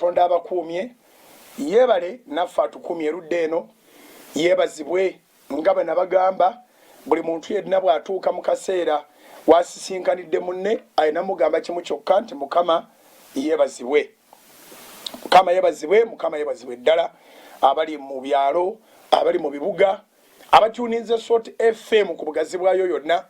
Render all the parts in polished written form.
Katonda abakuumye yebale naffe atukuumye erudda eno yebazibwe nga bwe nabagamba buli muntu yenna bw'atuuka mu kaseera wasisinkanidde munne ayina mugamba kimu kyokka nti Mukama yebazibwe. Mukama yebazibwe, Mukama yebazibwe ddala abali mu byalo abali mu bibuga abatuninze Salt FM ku bugazi bwayo yonna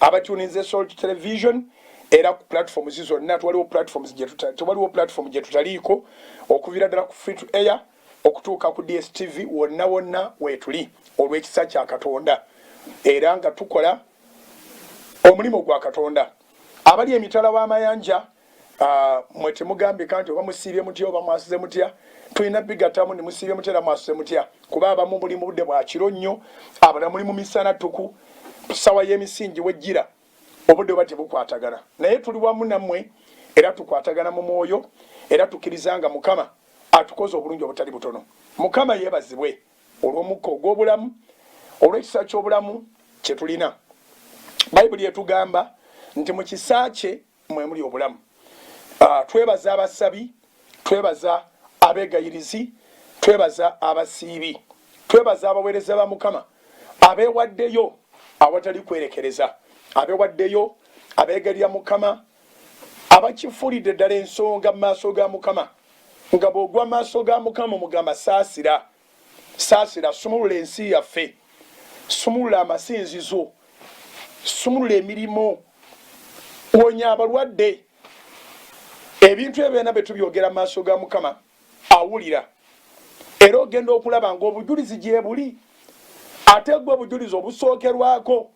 abatuninze Salt Television era ku platforms zonna twaliwo platforms gye tutaliiko okuvira ddala ku free to air okutuuka ku DSTV wonna wetuli olw'ekisa kya Katonda era nga tukola omulimu gwa Katonda. Abali emitala w'amayanja mwe temugambika nti oba musiibye mutya oba mwasize mutya tulina bigatamu ne musiibye mutya era mwasize mutya kuba abamu muli mu budde bwa kiro nnyo abalala muli mu misana ttuku sawa y'emisingi wejjira obudde oba tebukwatagana naye tuli wamu nammwe era tukwatagana mu mwoyo era tukkirizanga Mukama atukoze obulungi obutali butono. Mukama yeebazibwe olw'omukka ogw'obulamu olw'ekisa ky'obulamu kye tulina. Bayibuli etugamba nti mu kisa kye mwe muli obulamu. Twebaza abasabi, twebaza abeegayirizi, twebaza abasiibi, twebaza abaweereza ba Mukama abeewaddeyo awatali kwerekereza, abeewaddeyo abeegalira Mukama abakifuulidde ddala ensonga mu maaso ga Mukama nga bw'ogwa maaso ga Mukama mugamba saasira, sumulula ensi yaffe, sumulula amasinzizo, sumulula emirimu, wonya abalwadde. Ebintu ebyo byonna bye tubyogera mu maaso ga Mukama awulira era ogenda okulaba ng'obujulizi gye buli ate gwe obujulizi obusookerwako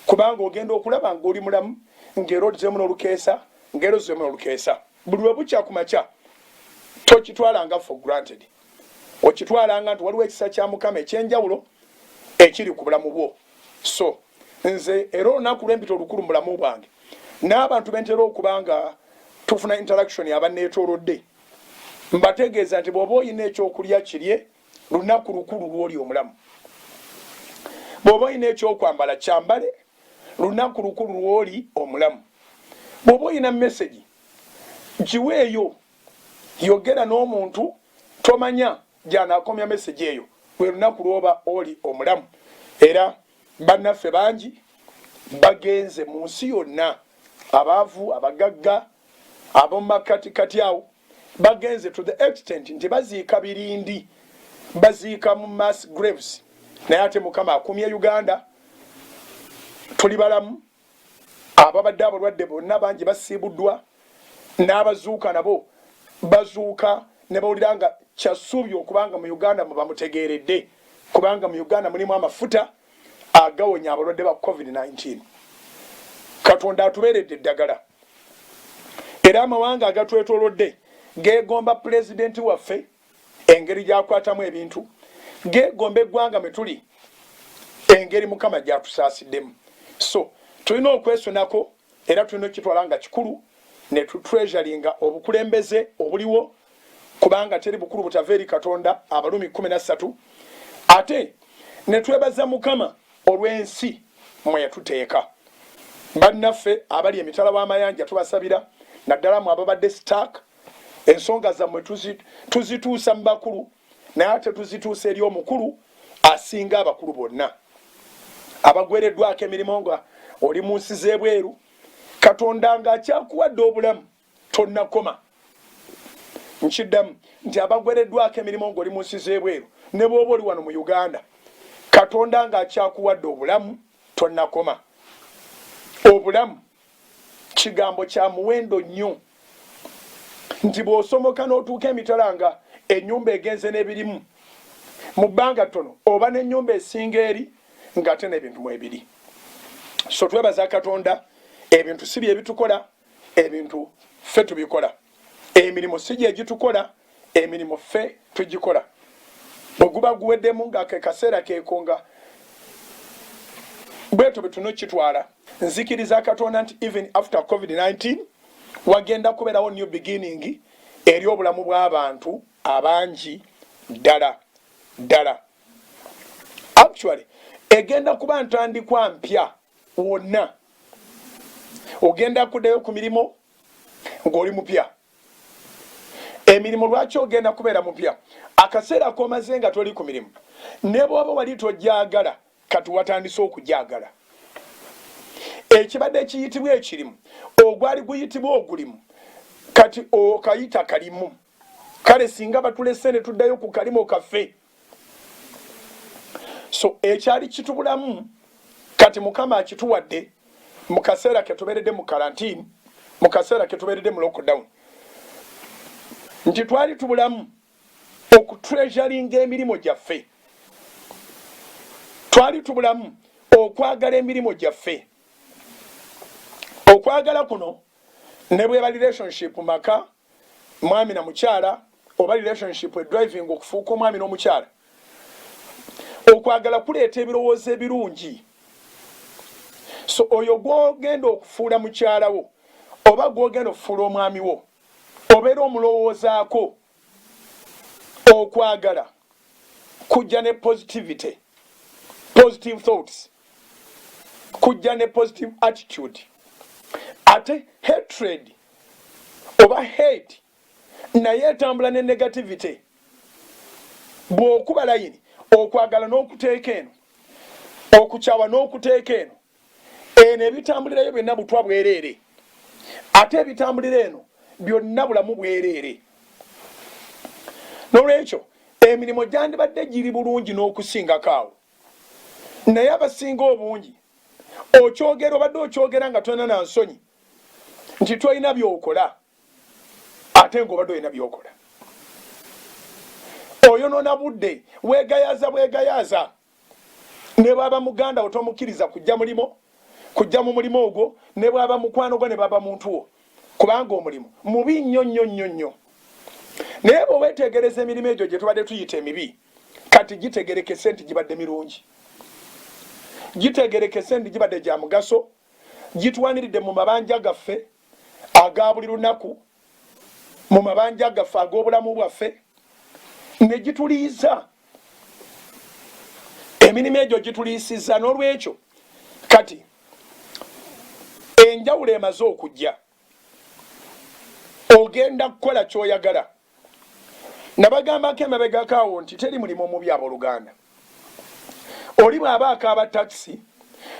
kubanga ogenda okulaba ng'oli mulamu ng'era ozzemu n'olukeesa ng'era ozzemu n'olukeesa. Buli lwe bukya ku makya tokitwalanga for granted, okitwalanga nti waliwo ekisa kya Mukama ekyenjawulo ekiri ku bulamu bwo. So nze era olunaku lw'empita olukulu mu bulamu bwange n'abantu bentera okubanga tufuna interaction yabanneetoolodde mbategeeza nti bw'oba oyina ekyokulya kirye lunaku lukulu lw'oli omulamu, bw'oba oyina ekyokwambala kyambale lunaku lukulu lw'oli omulamu, bw'oba oyina message giweeyo yogera n'omuntu tomanya gy'anaakomya message eyo lwe lunaku lw'oba oli omulamu. Era bannaffe bangi bagenze mu nsi yonna abaavu abagagga ab'omumakati awo bagenze to the extent nti baziika birindi, baziika mu mass graves. Naye ate Mukama akumye Uganda tuli balamu, ababadde abalwadde bonna bangi basiibuddwa n'abazuuka nabo bazuuka ne bawulira nga kyasuubi okubanga mu Uganda mwe bamutegeeredde kubanga mu Uganda mulimu amafuta agawonya abalwadde ba COVID-19. Katonda atubeeredde eddagala era amawanga agatwetoolodde geegomba pulezidenti waffe engeri gy'akwatamu ebintu, geegomba eggwanga mwe tuli engeri Mukama gy'atusaasidemu. So tulina okwesonako era tulina okukitwala nga kikulu ne tutreasuringa obukulembeze obuliwo kubanga teri bukulu butava eri Katonda. Abalumi 13 ate ne twebaza Mukama olw'ensi mwe yatuteeka. Bannaffe abali emitala w'amayanja tubasabira naddala mu ababadde Stark ensonga zammwe tuzituusa mu bakulu naye ate tuzituusa eri omukulu asinga abakulu bonna abagwereddwako emirimu nga oli mu nsi z'ebweru. Katonda ng'akyakuwadde obulamu tonnakoma. Nkiddamu nti abagwereddwako emirimu ng'oli mu nsi z'ebweru ne bw'oba oli wano mu Uganda, Katonda ng'akyakuwadde obulamu tonnakoma. Obulamu kigambo kya muwendo nnyo nti bw'osomoka n'otuuka emitala nga ennyumba egenze n'ebirimu mu bbanga ttono oba n'ennyumba esinga eri ng'ate n'ebintu mu ebiri. So twebaza Katonda, ebintu si bye bitukola, ebintu ffe tubikola. Emirimu si gye gitukola, emirimu ffe tugikola. Bwe guba guweddemu ng'ake kaseera keekonga bwetu bwe tunokitwala. Nzikiriza Katonda nti even after COVID-19 wagenda kubeerawo new beginning eri obulamu bw'abantu abangi ddala. Actually egenda kuba ntandikwa mpya wonna. Ogenda kuddayo ku mirimu ng'oli mupya. emirimu lwaki ogenda kubeera mupya akaseera komaze nga toli ku mirimu ne bw'oba wali tojagala kati watandise okujagala ekibadde kiyitibwa ekirimu ogwali guyitibwa ogulimu kati okayita kalimu kale singa batulese ne tuddayo ku kalimu kaffe so ekyali kitubulamu kati mukama akituwadde mu kaseera ke tubeeredde mu karantini mu kaseera ke tubeeredde mu lockdown nti twali tubulamu okutreasuringa emirimu gyaffe twali tubulamu okwagala emirimu gyaffe okwagala kuno ne bweba relationship maka mwami na mukyala oba relationship driving okufuuka omwami n'omukyala okwagala kuleeta ebirowoozo ebirungi so oyo gw'ogenda okufuula mukyala wo oba gw'ogenda okufuula omwami wo obeera omulowoozaako okwagala kujja ne positivity positive thoughts kujja ne positive attitude ate hatred oba hate naye etambula ne negativity bw'okuba layini okwagala n'okuteeka eno okukyawa n'okuteeka eno eno ebitambulirayo byonna butwa bwereere ate ebitambulira eno byonna bulamu bwereere n'olwekyo emirimu gyandibadde giri bulungi n'okusingako awo naye abasinga obungi okyogera obadde okyogera nga tolina na nsonyi nti tolina by'okola ate ng'obadde olina by'okola oyonoona budde bwegayaza ne bwaba muganda wo tomukkiriza kujja mu mulimu ogwo ne bwaba mukwano gwo ne baba muntu wo kubanga omulimu mubi nnyo naye bweweetegereza emirimu egyo gye tubadde tuyita emibi kati gitegerekese nti gibadde mirungi gitegerekese nti gibadde gya mugaso gituwaniridde mu mabanja gaffe aga buli lunaku mu mabanja gaffe ag'obulamu bwaffe ne gituliiza emirimu egyo gituliisiza n'olwekyo kati enjawulo emaze okujja ogenda kukola ky'oyagala nabagambako emabegako awo nti teri mulimu omubi abooluganda oli bw'aba akaaba takisi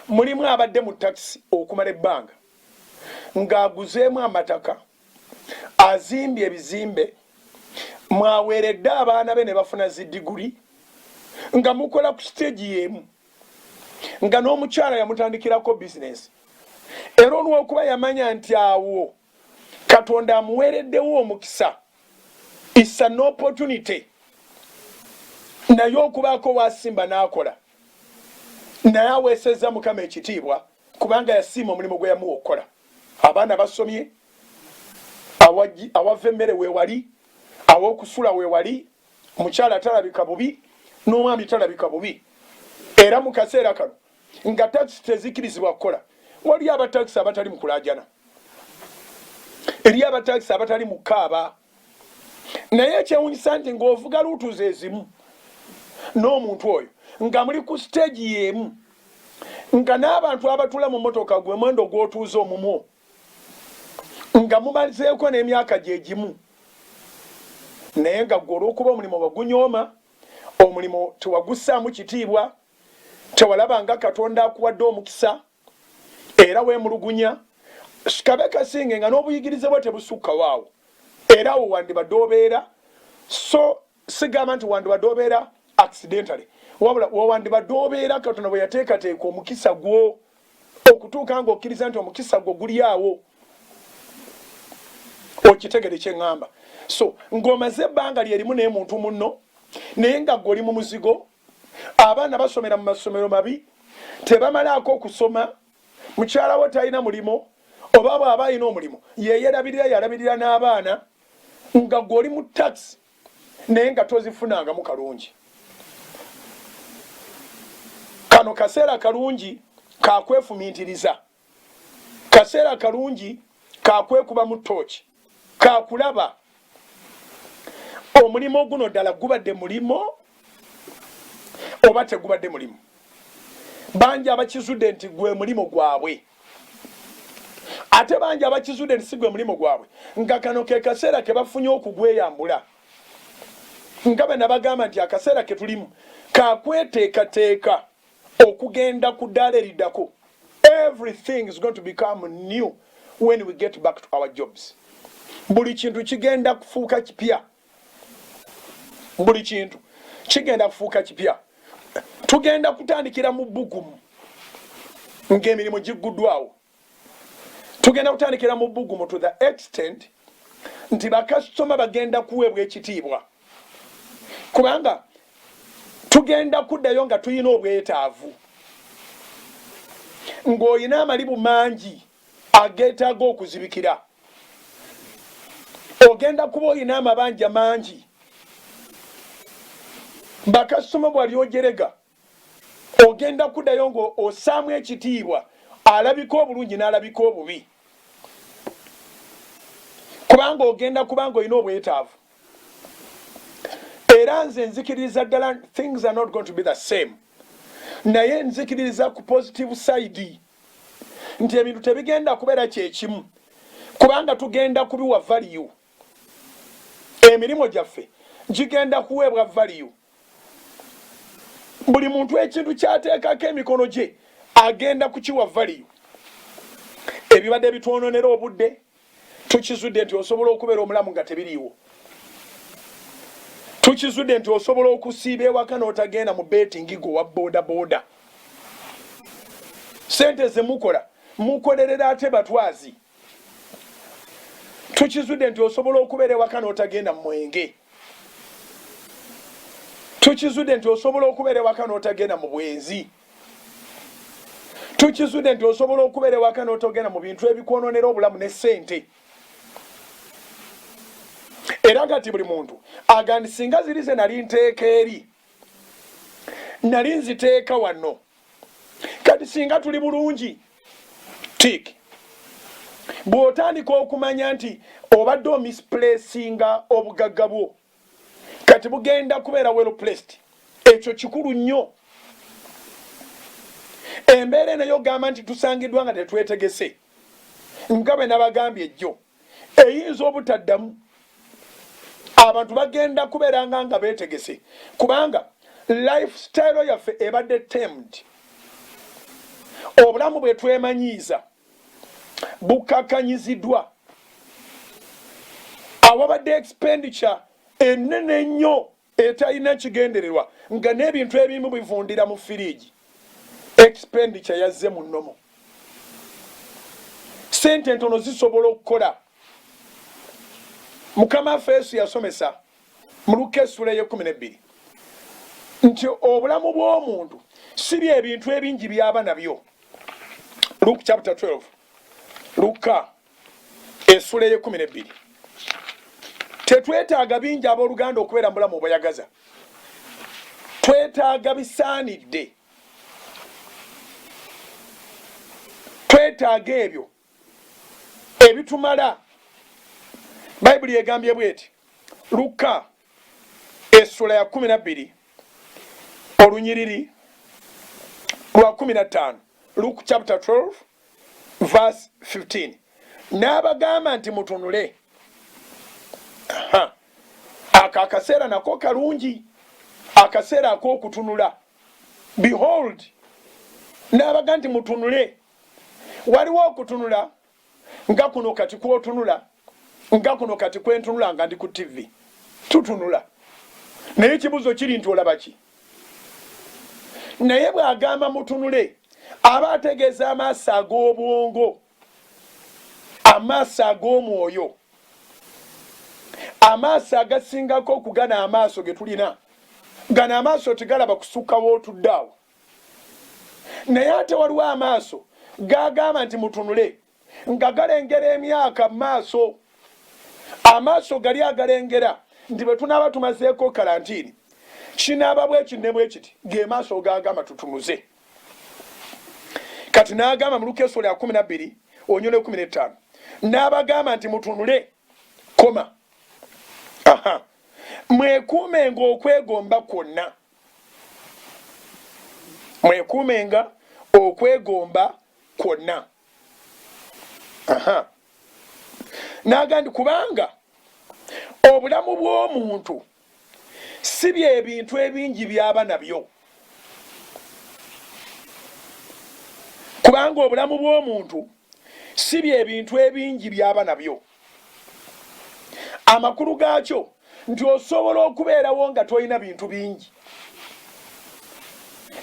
mulimu abadde mu takisi okumala ebbanga ng'aguzeemu amataka azimbye ebizimbe mwaweeredde abaana be ne bafuna ziddiguli nga mukola ku siteegi y'emu nga n'omukyala yamutandikirako bizinesi era olw'okuba yamanya nti awo Katonda amuweereddewo omukisa it's an opportunity naye okubaako wasimba n'akola naye aweesezza Mukama ekitiibwa kubanga yasiima omulimu gwe yamuwa okukola abaana basomye awava emmere weewali aw'okusula weewali mukyala talabika bubi n'omwami talabika bubi era mu kaseera kano nga takisi tezikirizibwa kukola waliyo abatakisi abatali mu kulaajana eriyo abatakisi abatali mu kaaba naye ekyewunyisa nti ng'ovuga luutuzo ezimu n'omuntu oyo nga muli ku siteegi y'emu nga n'abantu abatula mu motoka gwe mwendo gw'otuuza omumwo nga mumalizeeko n'emyaka gye gimu naye nga gwe olw'okuba omulimu wagunyooma omulimu tewagussaamu kitiibwa tewalaba nga Katonda akuwadde omukisa era weemulugunya kabe kasinge nga n'obuyigirize bwe tebusukkawo awo era awo wandibadde obeera so sigamba nti wandibadde obeera accidentally wabula wandibadde obeera Katonda bwe yateekateeka omukisa gwo okutuuka ng'okkiriza nti omukisa gwo guli awo okitegere kye ŋŋamba so ng'omaze ebbanga lyerimu naye muntu munno naye nga ggwe oli mu muzigo abaana basomera mu masomero mabi tebamalaako okusoma mukyala wo talina mulimo oba bw'aba alina omulimu yalabirira n'abaana nga ggwe oli mu takisi naye nga tozifunangamu kalungi kano kaseera kalungi kakwefumiitiriza kaseera kalungi kakwekuba mu ttooki kakulaba omulimu guno ddala gubadde mulimo oba tegubadde mulimo bangi abakizudde nti gwe mulimo gwabwe ate bangi abakizude nsigwe mulimo gwabwe nga kano ke kaseera ke bafunye okugweyambula nga bwe nabagamba nti akaseera ke tulimu kakweteekateeka okugenda ku ddaala eriddako. Everything is going to become new when we get back to our jobs. Buli kintu kigenda kufuuka kipya. Buli kintu kigenda kufuuka kipya. Tugenda kutandikira mu bbugumu ng'emirimu gigguddwawo. Tugenda kutandikira mu bbugumu to the extent nti bakasitoma bagenda kuweebwa ekitiibwa. Kubanga tugenda kuddayo nga tuyina obwetaavu. Ng'oyina amalibu mangi ageetaaga okuzibikira. Ogenda kuba oyina amabanja mangi. Bakasitoma bwali ojerega ogenda kuddayo ng'osaamu ekitiibwa alabika obulungi n'alabika obubi. Kubanga ogenda kubanga oyina obwetaavu. Era nze nzikiririza ddala things are not going to be the same. Naye nzikiririza ku positive side nti ebintu tebigenda kubeera kyekimu kubanga tugenda kubiwa value. Emirimu gyaffe gigenda kuweebwa value. Buli muntu ekintu kyateekako emikono gye agenda kukiwa value. Ebibadde bitwononera obudde tukizudde nti osobola okubeera omulamu nga tebiriiwo. Tukizudde nti osobola okusiiba ewaka n'otagenda mu betting go wa boda boda. Sente ze mukolerera ate batwazi. Tukizudde nti osobola okubeera ewaka n'otagenda mu mwenge. Tukizudde nti osobola okubeera ewaka n'otagenda mu bwenzi. Tukizudde nti osobola okubeera ewaka n'otagenda mu bintu ebikwononera obulamu ne ssente. Era kati buli muntu agandi singa ziri ze nali nteeka eri nali nziteeka wano. Kati singa tuli bulungi tik bw'otandika okumanya nti obadde omisplacinga obugagga bwo kati bugenda kubeera well placed. Ekyo kikulu nnyo. Embeera nayo gamba nti tusangiddwa nga tetwetegese nga bwe nabagambye ejjo eyinza obutaddamu. Abantu bagenda kubeera nga beetegese kubanga lifestyle yaffe ebadde tamed. Obulamu bwe twemanyiiza bukakanyiziddwa. Awabadde expenditure ennene nnyo etalina kigendererwa nga n'ebintu ebimu bivundira mu firiji. Expenditure yazze mu nnomo. Sente ntono zisobola okukola. Mukama waffe Yesu yasomesa mu Luka essula ey'ekumi nti obulamu bw'omuntu si by'ebintu ebingi by'aba nabyo. Luke chapter 12. Luka essula ey'ekumi. Tetwetaaga bingi abooluganda okubeera mulamu obweyagaza. Twetaaga bisaanidde. Twetaaga ebyo ebitumala. Bayibuli egambye bweti Luka essula ya 12 olunyiriri lwa 15. Luke chapter 12 verse 15. N'abagamba nti mutunule. Akaseera nako kalungi. Akaseera ak'okutunula. Behold. N'abagamba nti mutunule. Waliwo okutunula nga kuno kati kwotunula. Nga kuno kati kwentunula nga ndi ku TV. Tutunula. Naye ekibuzo kiri nti olaba ki? Naye bw'agamba mutunule aba ategeeza amaaso ag'obwongo, amaaso ag'omwoyo, amaaso agasingako okugana amaaso ge tulina. Gana amaaso tegalaba kusukka w'otudde awo. Naye ate waliwo amaaso gagamba nti mutunule nga galengera emyaka mu maaso. Amaaso gali agalengera nti bwe tunaaba tumazeeko kalantiini kinaaba bweki ne bwekiti ge maaso gagamba tutunuze. Kati n'agamba mu Luka essula ya 12 onyole 15 n'abagamba nti mutunule koma. Mwekuumenga okwegomba kwonna. Mwekuumenga okwegomba kwonna. N'agandi kubanga obulamu bw'omuntu si byebintu ebingi byaba nabyo. Kubanga obulamu bw'omuntu si byebintu ebingi byaba nabyo. Amakulu gaakyo nti osobola okubeerawo nga tolina bintu bingi.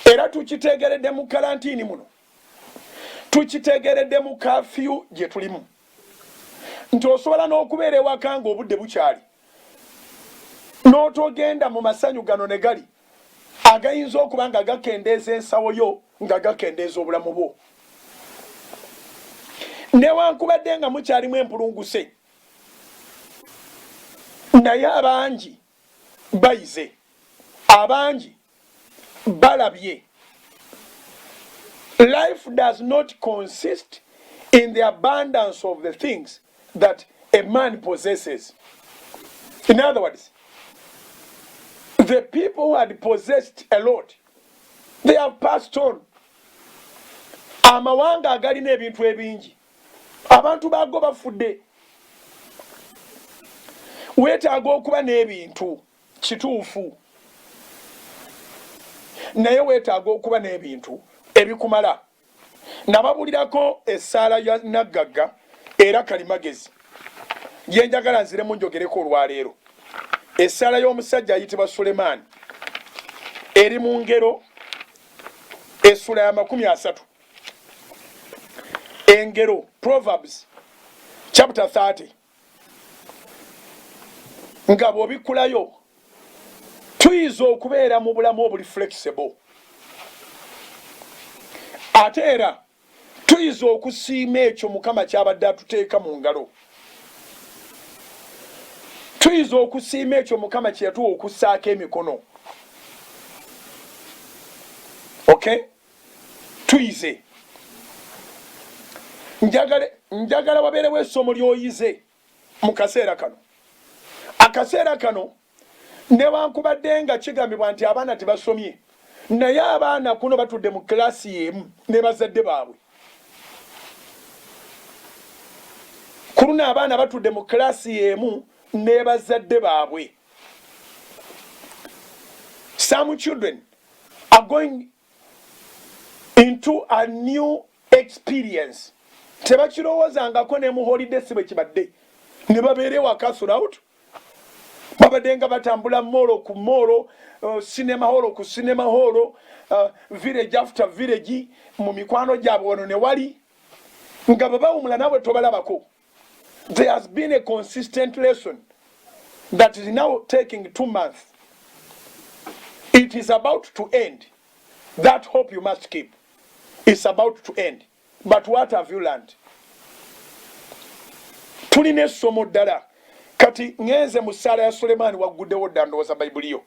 Era tukitegeredde mu karantini muno, tukitegeredde mu kafyu gye tulimu, nti osobola n'okubeera ewaka nga obudde bukyali, n'otogenda mu masanyu gano ne gali agayinza okuba nga gakendeeza ensawo yo nga gakendeeza obulamu bwo. Newankubadde nga mukyalimu empulunguse, naye abangi bayize, abangi balabye. Life does not consist in the abundance of the things that a man possesses. In other words, the people who had possessed a lot, they have passed on. Amawanga agalina ebintu ebingi, abantu bago bafudde. Weetaaga okuba n'ebintu kituufu, naye weetaaga okuba n'ebintu ebikumala. Nababulirako essaala ya Naggagga era Kalimagezi gye njagala nziremu njogereko olwaleero. Essaala y'omusajja ayitibwa Sulemaani eri mu Ngero essula ya 30. Engero, Proverbs chapter 30. Nga bw'obikkulayo tuyinza okubeera mu bulamu obuli flexible. Ate era tuyinza okusiima ekyo Mukama kyabadde atuteeka mu ngalo. Tuyinza okusiima ekyo Mukama kye yatuwa okussaako emikono. Okay? Tuyize. Njagala wabeerewo essomo ly'oyize mu kaseera kano. Akaseera kano newankubadde nga kigambibwa nti abaana tebasomye, naye abaana kuno batudde mu kilasi y'emu ne bazadde baabwe. Kuno abaana batudde mu kilasi y'emu ne bazadde baabwe. Some children are going into a new experience. Tebakirowoozangako ne mu holiday si bwe kibadde, ne babeere waka out. Babadde nga batambula molo ku molo, cinema hall ku cinema hall, village after village, mu mikwano gyabwe wano ne wali nga babawumula nawe tobalabako. There has been a consistent lesson that is now taking 2 months. It is about to end. That hope you must keep. It's about to end. But what have you learned? Tulina essomo ddala. Kati ngenze mu ssaala ya Sulemaani wagguddewo dda ndowooza Bayibuli.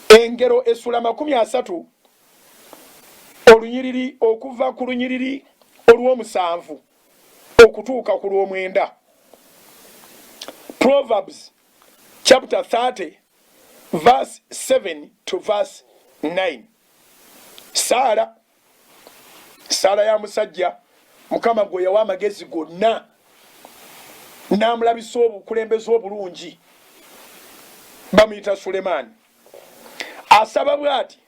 Engero essula 30 olunyiriri okuva ku lunyiriri olw'omusanvu okutuuka ku lw'omwenda. Proverbs chapter 30 verse 7 to verse 9. Saala ya musajja Mukama gwe yawa amagezi gonna n'amulabisa obukulembeze obulungi, bamuyita Sulemaani. Asaba bw'ati,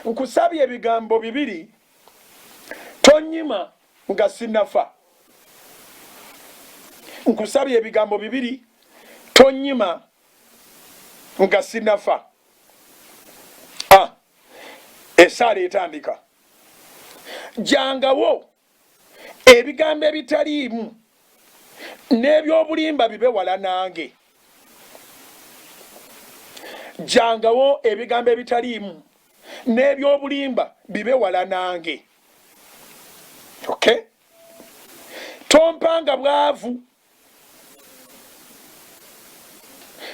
nkusabye ebigambo 2, tonyima nga sinnafa. Nkusabye ebigambo 2, tonyima nga sinnafa. Essaala etandika. Jangawo ebigambo ebitaliimu n'ebyobulimba bibe wala nange. Jangawo ebigambo ebitaliimu n'ebyobulimba bibe wala nange. Okay? Tompanga bwavu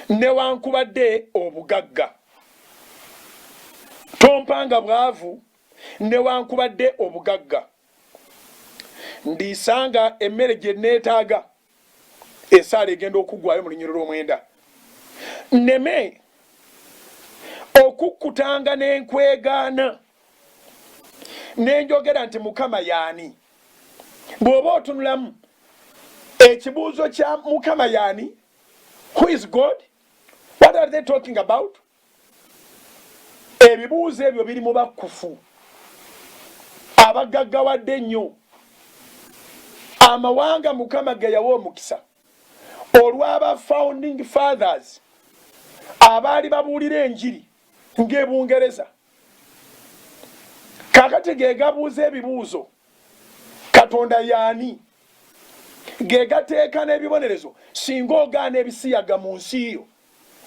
newankubadde obugagga. Tompanga bwavu newankubadde obugagga. Ndisanga emmere gye neetaaga. Essaala egenda okuggwayo mu lunyiriri lw'omwenda. Nneme okukkutanga n'enkwegaana n'enjogera nti Mukama y'ani, bw'oba otunulamu ekibuuzo kya Mukama yaani, who is God, what are they talking about? Ebibuuzo ebyo biri mu bakkufu abagaggawadde ennyo. Amawanga Mukama ge yawa omukisa olw'aba founding fathers abaali babuulira enjiri ng'Ebungereza. Kakati ge gabuuza ebibuuzo, Katonda yaani? Ge gateeka n'ebibonerezo singa ogaana ebisiyaga mu nsi yo,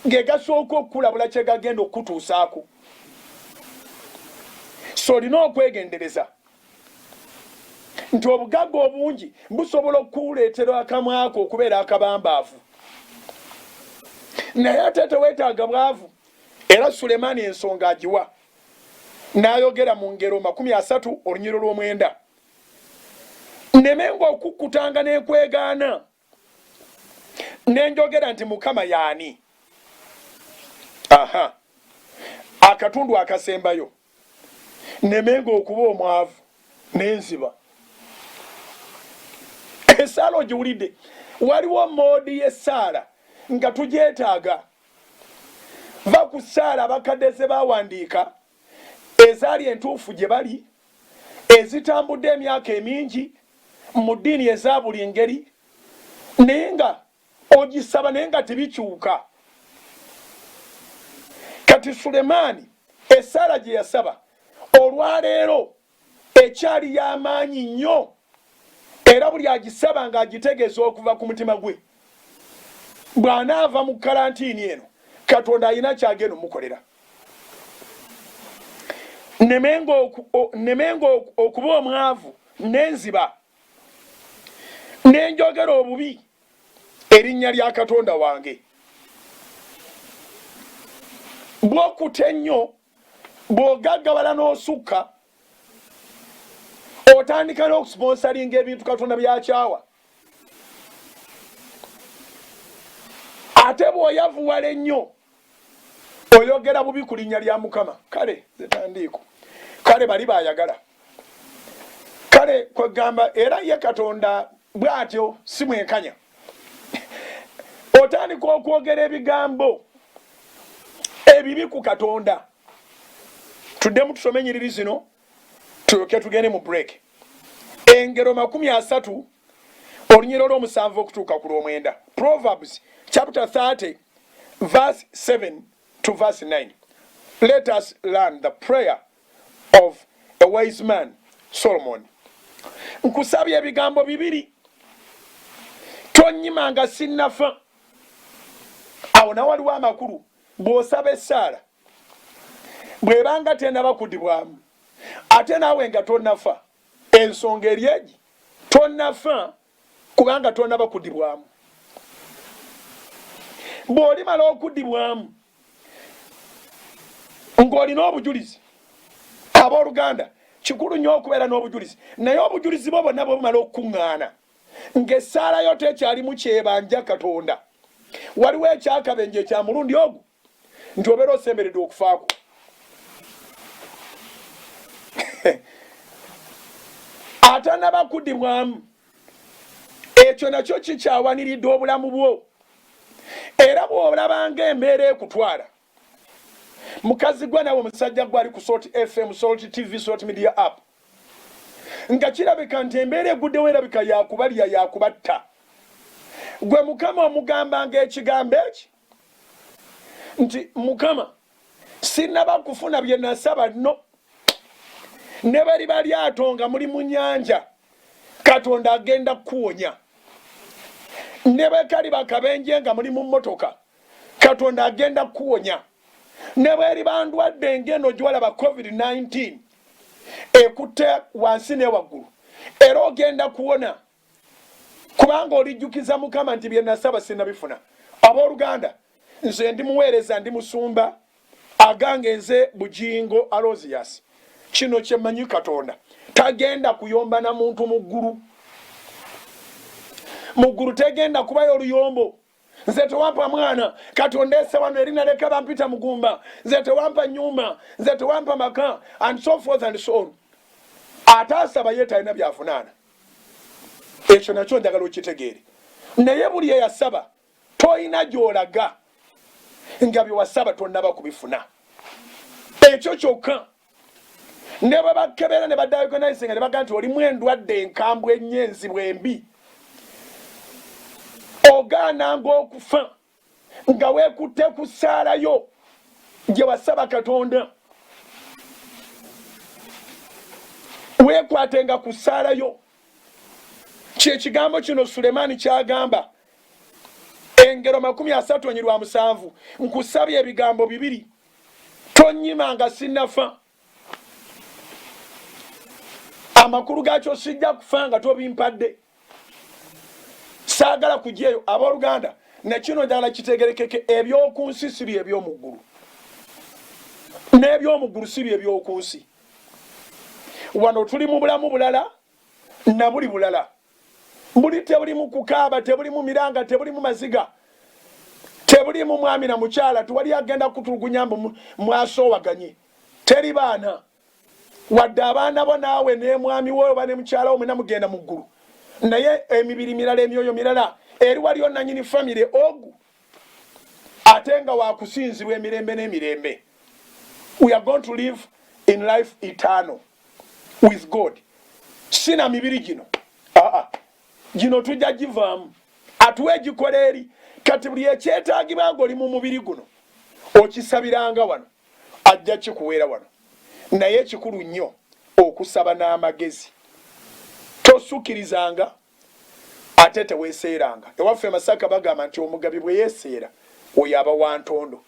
ge gasooka okukulabula kye gagenda okutuusaako. So olina okwegendereza nti obugagga obungi busobola okukuleetera akamwa ako okubeera akabambaavu, naye ate teweetaaga bwavu. Era Sulemaani ensonga agiwa, n'ayogera mu Ngero 30 olunyiro lw'omwenda. Nnemenga okukkutanga n'ekwegaana ne njogera nti Mukama yaani? Aha, akatundu akasembayo, nnemenga okuba omwavu n'enziba. Essaala ogiwulidde, waliwo moodi y'essaala nga tugyetaaga. Va ku ssaala abakadde ze baawandiika ezaali entuufu gye bali, ezitambudde emyaka emingi mu ddiini eza buli ngeri, naye nga ogisaba naye nga tebikyuka. Kati Sulemaani essaala gye yasaba olwaleero ekyali y'amaanyi nnyo, era buli agisaba ng'agitegeeza okuva ku mutima gwe. Bw'anaava mu kalantiini eno, Katonda alina kyagenda omukolera. Nnemenga okuba omwavu n'enziba, n'enjogera obubi erinnya lya Katonda wange. Bw'okuta ennyo, bw'ogaggabala n'osukka, otandika n'okusponsalinga ebintu Katonda byakyawa. Ate bw'oyavuwala ennyo, oyogera bubi ku linnya lya Mukama. Kale zetandiiko, kale bali bayagala, kale kwegamba era ye Katonda bw'atyo si mwenkanya. Otandika okwogera ebigambo ebibi ku Katonda. Tuddemu tusome ennyiriri zino tulyoke tugende mu break. Engero 30 olunyiro lw'omusanvu okutuuka ku lw'omwenda. Proverbs chapter 30 verse 7 to verse 9. Let us learn the prayer of a wise man, Solomon. Nkusabye ebigambo bibiri, tonyimanga sinnafa. Awo na waliwo amakulu bw'osaba essaala bw'ebanga tennaba kudibwamu, ate naawe nga tonnafa. Ensonga eri egi, tonnafa kubanga tonnaba kudibwamu. Bw'olimala okudibwamu ng'olina obujulizi, abooluganda kikulu nnyo okubeera n'obujulizi, naye obujulizi bwo bwonna bw'obumala okukuŋŋaana ng'essaala yo tekyalimu kyebanja Katonda, waliwo ekyakabenje kya mulundi ogwo nti obeera osemberedde okufaako. Atanaba kudibwamu, ekyo nakyo kikyawaniridde obulamu bwo. Era bw'olabanga embeera ekutwala, mukazi gwe nawe omusajja gwe ali ku Salt FM, Salt TV, Salt Media app, nga kirabika nti embeera eguddewo erabika yakubalya yakubatta, gwe Mukama omugambanga ekigambo eki nti Mukama sinnaba kufuna bye nasaba nno, ne bali bali atonga muli mu nnyanja Katonda agenda kuwonya, ne bwekali bakabenje nga muli mu mmotoka Katonda agenda kuwonya, ne bweri bandwadde ngeno gy'olaba COVID-19 ekutte wansi ne waggulu, era ogenda kuwona kubanga olijjukiza Mukama nti bye nasaba sinnabifuna. Abooluganda, nze ndi muweereza, ndi musumba, agange nze Bujingo Alozias. Kino kyemmanyi Katonda tagenda kuyomba na muntu muggulu. Muggulu tegenda kubayo oluyombo. Nze tewampa mwana, Katonda esse wano eri naleka bampita mugumba. Nze tewampa nyumba, nze tewampa maka, and so forth and so on. Ate asaba ye talina byafunaana. ekyo nakyo njagala okitegeere. Naye buli eyasaba toyina gy'olaga nga bye wasaba tonnaba kubifuna. Ekyo kyokka. Ne bwe bakebera ne badiagonisinga ne baga nti olimu endwadde enkambwe ennyo enzibu embi, ogaananga okufa nga weekutte ku ssaalayo gye wasaba Katonda. Weekwatenga ku ssaalayo. Kyekigambo kino Sulemaani kyagamba. Engero 37:7 nkusabye ebigambo 2 tonyima nga sinnafa. Amakulu gaakyo sijja kufa nga tobimpadde. Saagala kujjayo abooluganda nekino njagala kitegerekeke ebyokunsi si bye ebyomuggulu n'ebyomuggulu si bye ebyokunsi. Wano tuli mu bulamu bulala na buli bulala. Buli tebuli mu kukaaba, tebuli mu miranga, tebuli mu maziga, tebuli mu mwami na mukyala, tuwali agenda kutulugunya mwasoowaganye. Teri baana wadde abaana bo naawe ne mwami wo oba ne mukyala wo mwena mugenda mu ggulu. Naye emibiri mirala, emyoyo mirala, eri waliyo nannyini famire ogu ate nga wakusinzibwa emirembe n'emirembe. We are going to live in life eternal with God. Sina mibiri gino. Gino tujja givaamu. Atuwe gikola eri. Kati buli ekyetaagibwa ng'oli mu mubiri guno okisabiranga wano ajja kikuweera wano. Naye kikulu nnyo okusaba n'amagezi. Tosukirizanga ate teweeseeranga. Ewaffe Masaka bagamba nti omugabi bwe yeeseera oyo aba wa ntondo.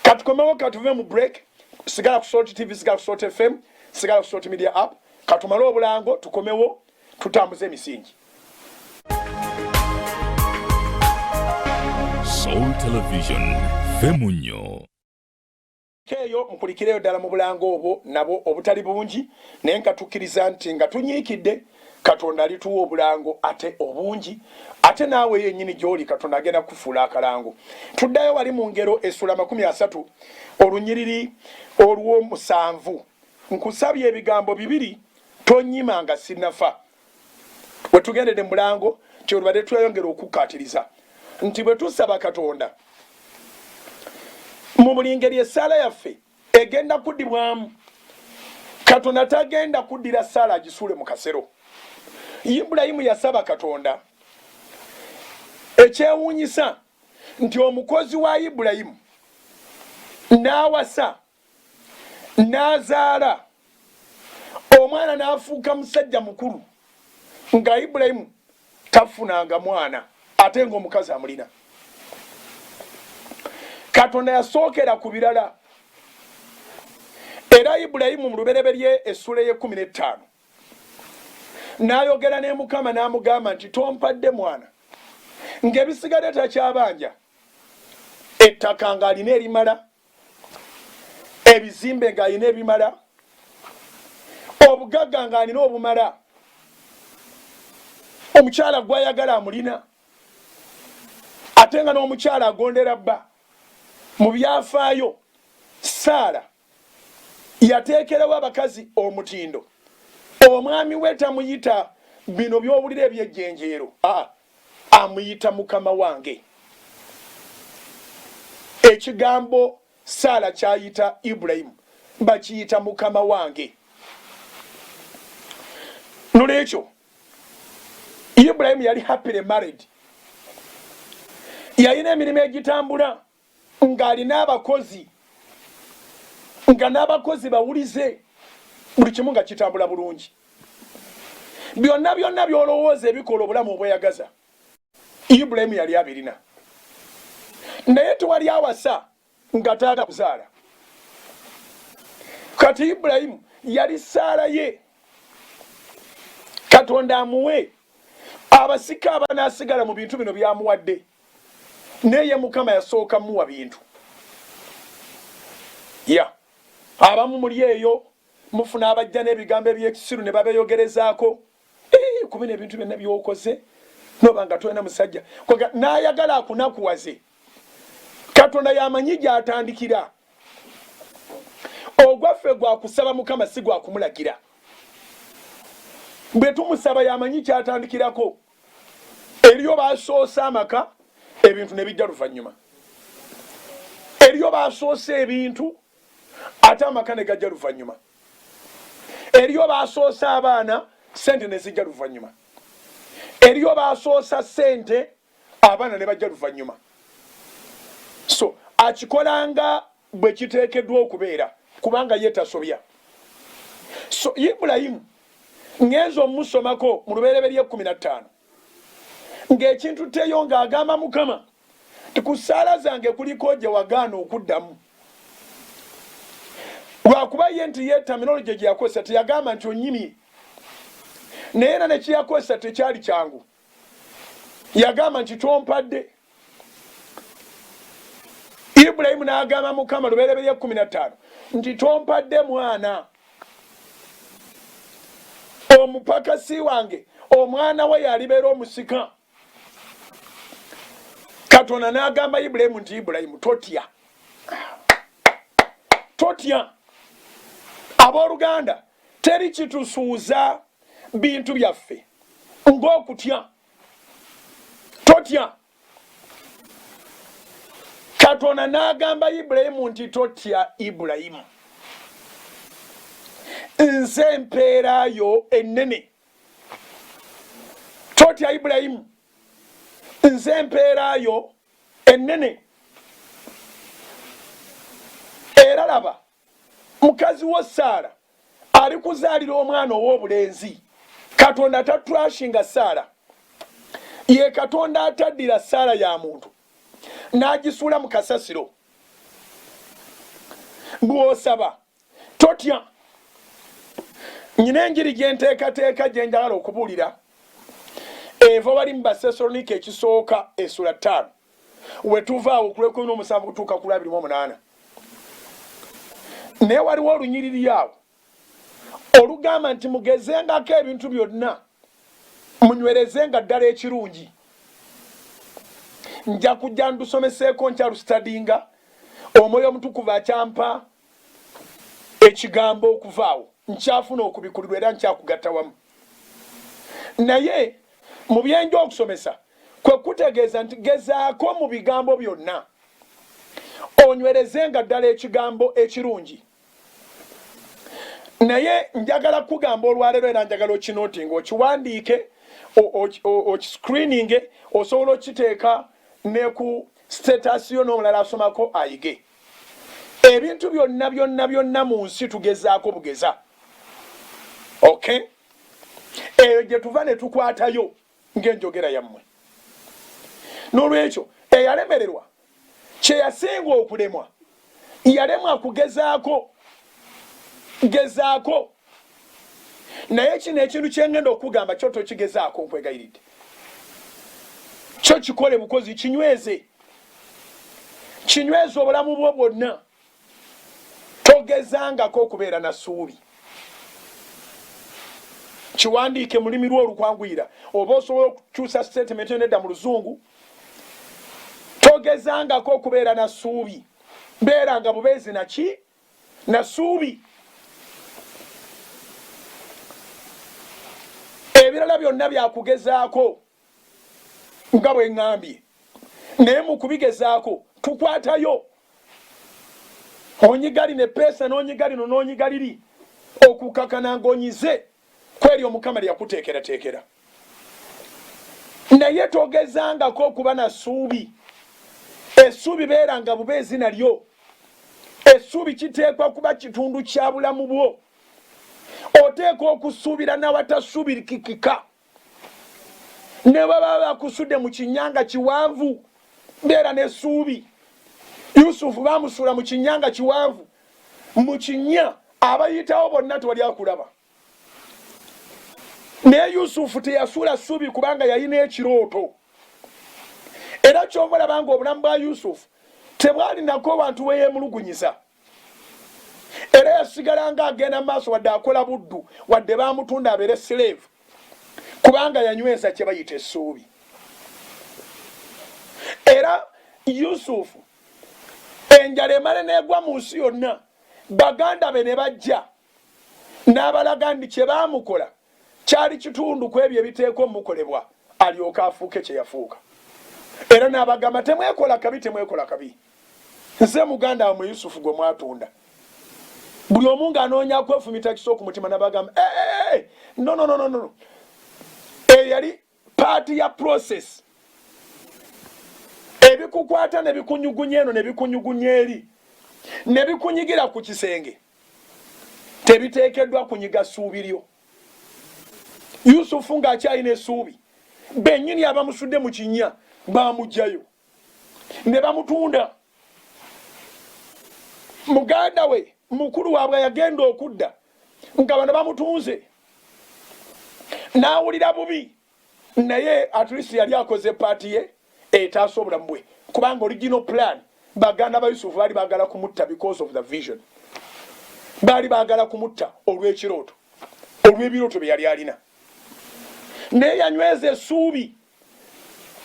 Katukomewo katuve mu break. Sigala ku Salt TV, sigala ku Salt FM, sigala ku Salt Media app. Katumale obulango tukomewo tutambuze emisingi. Soul Television Femunyo Keyo mpulikireyo ddala mu bulango obwo nabo obutali bungi naye nkatukkiriza nti nga tunyiikidde Katonda alituwa obulango ate obungi ate naawe yennyini gy'oli Katonda agenda kufuula akalango. Tuddayo wali mu ngero essula 30 olunyiriri olw'omusanvu. Nkusabye ebigambo 2 tonyima nga sinnafa. Bwe tugendedde mu mulango kyolubadde tweyongera okukkaatiriza nti bwe tusaba Katonda mu buli ngeri essaala yaffe egenda kuddibwamu. Katonda tagenda kuddira ssaala agisuule mu kasero. Ibulayimu yasaba Katonda. Ekyewuunyisa nti omukozi wa Ibulayimu n'awasa n'azaala omwana n'afuuka musajja mukulu nga Ibulayimu tafunanga mwana ate ng'omukazi amulina. Katonda yasookera ku birala. Era Ibulayimu mu lubereberye essula ye15 n'ayogera ne Mukama n'amugamba nti tompadde mwana ng'ebisigadde takyabanja, ettaka ng'alina erimala, ebizimbe ng'alina ebimala, obugagga ng'alina obumala, omukyala gw'ayagala amulina, ate nga n'omukyala agondera bba. Mu byafaayo Saala yateekerawo abakazi omutindo. Omwami we tamuyita bino by'owulira eby'ejjenjeero, amuyita mukama wange. Ekigambo Saala kyayita Ibulayimu bakiyita mukama wange. Nolwekyo Ibulayimu yali happily married. Yalina emirimu egitambula ng'alina abakozi, nga n'abakozi bawulize, buli kimu nga kitambula bulungi. Byonna byonna by'olowooza ebikola obulamu obweyagaza Ibulayimu yali abirina. Naye tewali awasa nga taagala kuzaala. Kati Ibulayimu yali Saala ye Katonda amuwe abasika abanaasigala mu bintu bino byamuwadde. Naye Mukama yasooka muwa bintu. Abamu muli eyo mufuna abajja n'ebigambo eby'ekisiru ne babeeyogerezaako. Kubina ebintu byonna by'okoze noba nga tolina musajja n'ayagala akunakuwaze. Katonda yamanyi gy'atandikira. Ogwaffe gwakusaba Mukama si gwakumulagira. Bwe tumusaba yamanyi kyatandikirako. eriyo basoosa amaka ebintu ne bijja luvannyuma eriyo basoosa ebintu ate amaka ne gajja luvannyuma eriyo basoosa abaana sente ne zijja luvannyuma eriyo basoosa sente abaana ne bajja luvannyuma so akikolanga bwe kiteekeddwa okubeera kubanga ye tasobya so Ibulayimu ngenzo omusomako mu lubereberye 15 ng'ekintu teyo ng'agamba Mukama ku ssaala zange kuliko gye wagaana okuddamu lwakuba ye nti ye terminology gye yakozesa teyagamba nti onyimye naye era ne kyeyakozesa tekyali kyangu yagamba nti tompadde Ibulayimu n'agamba Mukama lubereberye 15 nti tompadde mwana omupakasi wange omwana we yalibeera omusika Katonda n'agamba Ibulayimu nti Ibulayimu totya abooluganda teri kitusuuza bintu byaffe ng'okutya totya Katonda n'agamba Ibulayimu nti totya Ibulayimu nze empeerayo ennene totya Ibulayimu nze empeerayo ennene era laba mukazi wo Saara ali kuzaalira omwana ow'obulenzi Katonda tatrashinga Saara ye Katonda ataddira Saara ya muntu n'agisuula mu kasasiro bw'osaba totya nyina enjiri gye nteekateeka gye njagala okubuulira eva wali mu Basessalonike ekisooka essula 5 we tuva awo ku lw'ekumi kutuuka ku 28 naye waliwo olunyiriri awo olugamba nti mugezengako ebintu byonna munywerezenga ddala ekirungi nja kujja ndusomeseeko nkyalusitadinga omwoyo omutukuvu akyampa ekigambo okuvaawo nkyafuna okubikulirwa era nkyakugatta wamu naye mu byenja okusomesa kwe kutegeeza nti gezaako mu bigambo byonna onywerezenga ddala ekigambo ekirungi naye njagala kugamba olwaleero era njagala okinootinga okiwandiike okiscreeninge osobola okiteeka ne ku status yo n'omulala asomako ayige ebintu byonna mu nsi tugezaako bugeza okay eyo gye tuva ne tukwatayo ng'enjogera yammwe n'olwekyo eyalemererwa kye yasinga okulemwa yalemwa kugezaako gezaako naye kino ekintu kyengenda okugamba kyo tokigezaako nkwegayiridde kyo kikole bukozi kinyweze obulamu bwo bwonna togezangako okubeera na ssuubi kiwandiike mu lulimi lwo olukwanguyira oba osobola okukyusa statement nedda mu luzungu togezangako okubeera na ssuubi beeranga bubeezi naki na ssuubi ebirala byonna byakugezaako nga bwe ŋŋambye naye mu kubigezaako tukwatayo onyigali ne peesa n'onyiga lino n'onyiga liri okukakana ng'onyize kweri Omukama lyakuteekerateekera naye togezangako okuba na ssuubi essuubi beeranga bubeezi nalyo essuubi kiteekwa kuba kitundu kya bulamu bwo oteeka okusuubira n'abatasuubirikikika ne baba bakusudde mu kinyanga kiwanvu beera n'essuubi Yusufu baamusuula mu kinyanga kiwanvu mu kinnya abayitawo bonna tewali akulaba naye Yusufu teyasuula ssuubi kubanga yalina ekirooto era ky'omulaba nga obulamu bwa Yusufu tebwalinako bantu we yeemulugunyiza era yasigala nga agenda maaso wadde akola buddu wadde baamutunda abeere slave kubanga yanyweza kye bayita essuubi era Yusufu enjala emale n'egwa mu nsi yonna baganda be ne bajja n'abalaga nti kye baamukola kyali kitundu ku ebyo ebiteekwa omukolebwa alyoka afuuke kye yafuuka. Era n'abagamba temwekola kabi. Nze muganda wa Yusufu gwe mwatunda. Buli omu ng'anoonya kwefumita kiso ku mutima n'abagamba no. Yali paati ya process. Ebikukwata ne bikunyugunya eno ne bikunyugunya eri ne bikunyigira ku kisenge tebiteekeddwa kunyiga ssuubi lyo. Yusufu ng'akyalina essuubi bennyini abamusudde mu kinnya baamugjayo ne bamutunda. Muganda we mukulu waabwe yagenda okudda nga bano bamutunze n'awulira bubi naye at least yali akoze paati ye etaasa obulamu bwe kubanga original plan baganda ba Yusufu baali baagala kumutta because of the vision. Baali baagala kumutta olw'ekirooto olw'ebirooto bye yali alina naye yanyweza essuubi.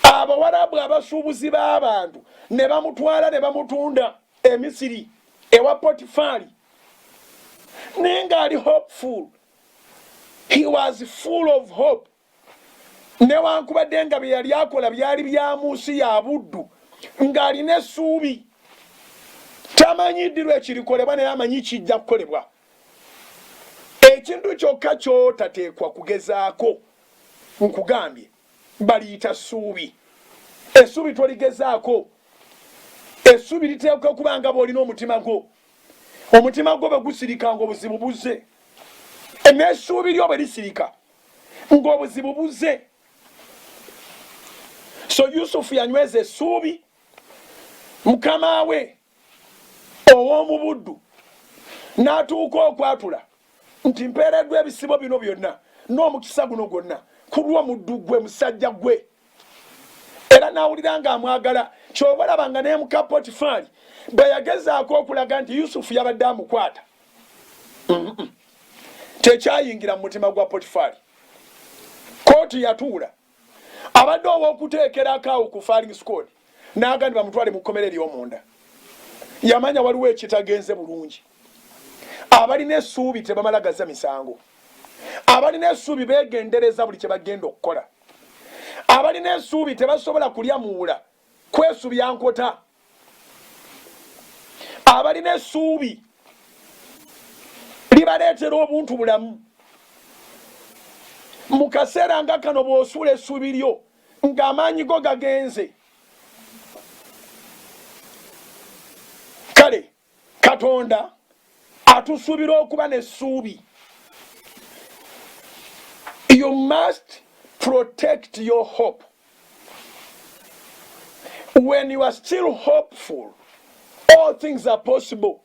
Abawarabu abasuubuzi b'abantu ne bamutwala ne bamutunda e Misiri ewa Potifari naye ng'ali hopeful. He was full of hope. Newankubadde nga bye yali akola byali bya mu nsi ya buddu ng'alina essuubi. Tamanyi ddirwa ekirikolebwa naye amanyi kijja kukolebwa. Ekintu kyokka ky'otateekwa kugezaako nkugambye baliyita ssuubi. Essuubi toligezaako. Essuubi liteekwa okuba nga bw'olina omutima gwo. Omutima gwo bwe gusirika ng'obuzibu buzze. N'essuubi lyo bwe lisirika ng'obuzibu buzze. So Yusufu yanyweza essuubi. Mukama we ow'omu buddu n'atuuka okwatula nti mpeereddwa ebisibo bino byonna n'omukisa guno gwonna kulwa muddu gwe musajja gwe. Era n'awulira ng'amwagala. Ky'oba olaba nga naye muka Potifari bwe yagezaako okulaga nti Yusufu yabadde amukwata tekyayingira mu mutima gwa Potifari. Kooti yatuula abadde ow'okuteekerako awo ku firing squad n'agandi bamutwale mu kkomera ery'omunda. Yamanya waliwo ekitagenze bulungi. Abalina essuubi tebamala gaza misango. Abalina essuubi beegendereza buli kye bagenda okukola. Abalina essuubi tebasobola kulya muwula kwesubya nkota. Abalina essuubi libaleetera obuntu bulamu. Mu kaseera nga kano bw'osuula essuubi lyo ng'amaanyi go gagenze. Kale Katonda atusuubira okuba n'essuubi. You must protect your hope. When you are still hopeful, all things are possible.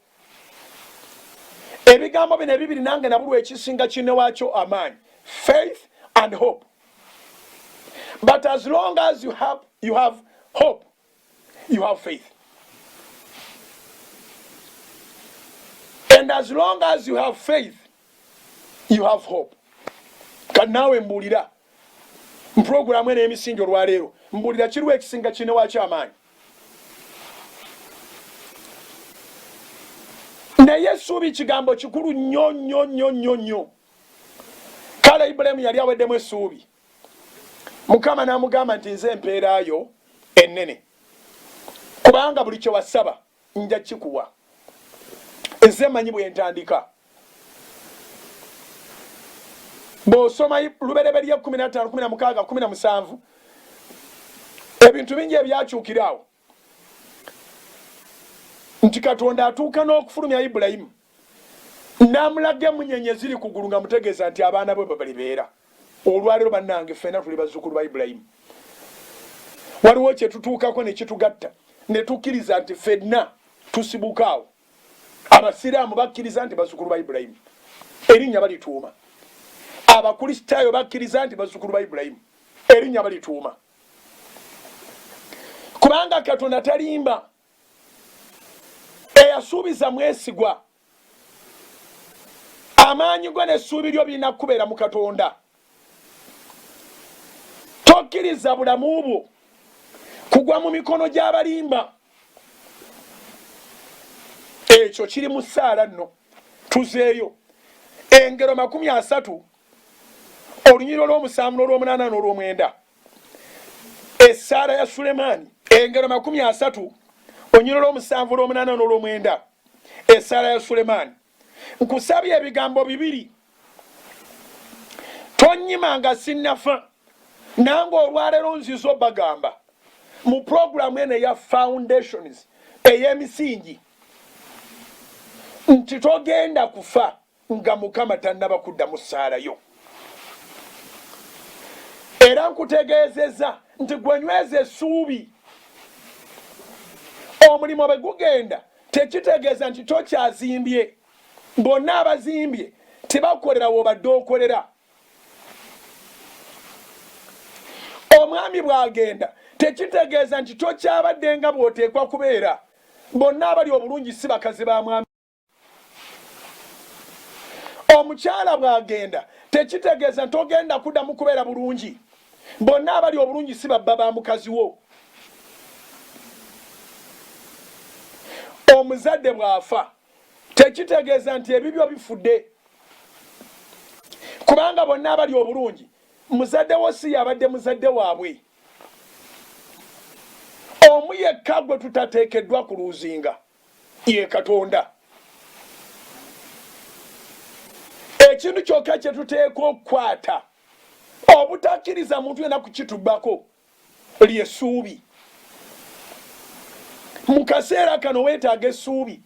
Ebigambo bino ebibiri nange nabulwa ekisinga kinne waakyo amaanyi. Faith and hope. But as long as you have hope, you have faith. And as long as you have faith, you have hope. Kanawe mbulira mpuroguramu eno emisingi olwaleero mbulira kiriwo ekisinga kinne waakyo amaanyi. Naye essuubi kigambo kikulu nnyo. Kale Ibulayimu yali aweddemu essuubi. Mukama n'amugamba nti nze empeeraayo ennene. Kubanga buli kye wasaba nja kikuwa. Nze mmanyi bwe ntandika. Bw'osoma Lubereberye 15, 16, 17 ebintu bingi ebyakyukiraawo. Nti Katonda atuuka n'okufulumya Ibulayimu n'amulaga emunyenye ziri ku ggulu nga mutegeeza nti abaana bwe balibeera. Olwaleero bannange ffenna tuli bazzukulu ba Ibulayimu. Waliwo kye tutuukako ne kitugatta ne tukkiriza nti ffenna tusibukaawo. Abasiraamu bakkiriza nti bazzukulu ba Ibulayimu. Erinnya balituuma. Abakristaayo bakkiriza nti bazzukulu ba Ibulayimu. Erinnya balituuma. Kubanga Katonda talimba. Eyasuubiza mwesigwa. Amaanyi go n'essuubi lyo birina kubeera mu Katonda. Tokkiriza bulamu bwo kugwa mu mikono gy'abalimba. Ekyo kiri mu ssaala nno. Tuzeeyo. Engero 30 olunyiriro lw'omusanvu n'olw'omunaana n'olw'omwenda. essaala ya Sulemaani engero 30 onyololo 7 8 n'olw'omwenda essaala ya Sulemaani nkusabye ebigambo bibiri tonyimanga sinnafa nange olwaleero nzizo bagamba mu programu eno eya foundations ey'emisingi nti togenda kufa nga Mukama tannaba kuddamu ssaalayo era nkutegeezezza nti gwenyweza essuubi omulimo bwe gugenda tekitegeeza nti tokyazimbye bonna abazimbye tebakolera w'obadde okolera omwami bw'agenda tekitegeeza nti tokyabadde nga bw'oteekwa kubeera bonna abali obulungi si bakazi ba mwami omukyala bw'agenda tekitegeeza nti ogenda kuddamu kubeera bulungi bonna abali obulungi si babba ba mukazi wo omuzadde bw'afa tekitegeeza nti ebibyo bifudde kubanga bonna abali obulungi muzadde wo si yabadde muzadde waabwe omu yekka gwe tutateekeddwa ku luuzinga ye Katonda ekintu kyokka kye tuteeka okukwata obutakkiriza muntu yena kukitubbako ly'essuubi mu kaseera kano weetaaga essuubi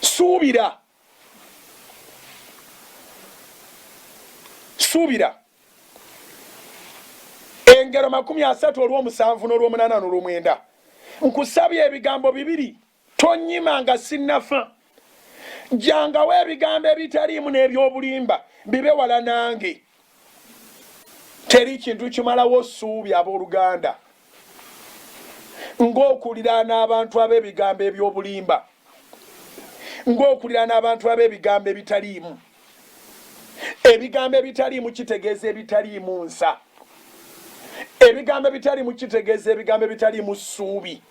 suubira engero 30 olw'omusanvu n'olw'omunaana n'olw'omwenda nkusabye ebigambo bibiri tonyimanga sinnafa jangawo ebigambo ebitaliimu n'ebyobulimba bibe wala nange teri kintu kimalawo ssuubi abooluganda ng'okulira n'abantu ab'ebigambo ebyobulimba ng'okulira n'abantu ab'ebigambo ebitaliimu ebigambo ebitaliimu kitegeeza ebitaliimu nsa ebigambo ebitaliimu kitegeeza ebigambo ebitaliimu ssuubi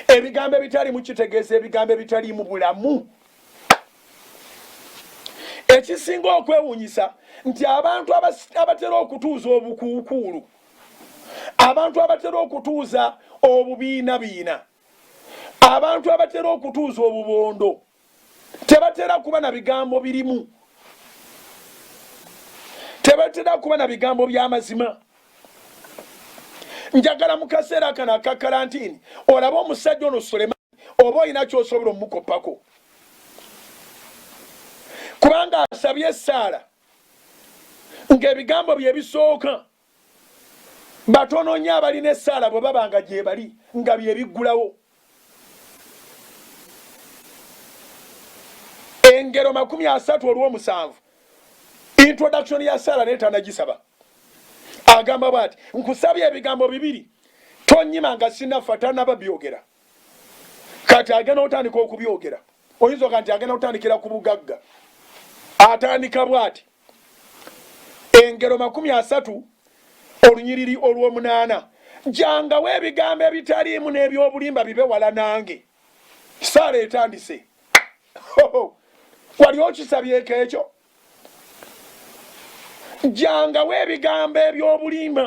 ebigambo ebitaliimu kitegeeza ebigambo ebitaliimu bulamu ekisinga okwewuunyisa nti abantu abatera okutuuza obukuukuulu abantu abatera okutuuza obubiinabiina abantu abatera okutuuza obubondo tebatera kuba na bigambo birimu tebatera kuba na bigambo by'amazima njagala mu kaseera kano aka karantini olaba omusajja ono Sulemaani oba olina ky'osobola omukopako kubanga asabye essaala ng'ebigambo bye bisooka batono nnyo abalina essaala bwe baba nga gye bali nga bye biggulawo engero 30 olw'omusanvu introduction ya essaala neetanagisaba agamba bw'ati nkusabye ebigambo bibiri tonyimanga sinnafa tannaba byogera kati agenda otandika okubyogera oyinza oga nti agenda otandikira ku bugagga atandika bw'ati engero 30 olunyiriri olw'omunaana jangawo ebigambo ebitaliimu n'ebyobulimba bibe wala nange essaala etandise wali okisabyeko ekyo jangawo ebigambo ebyobulimba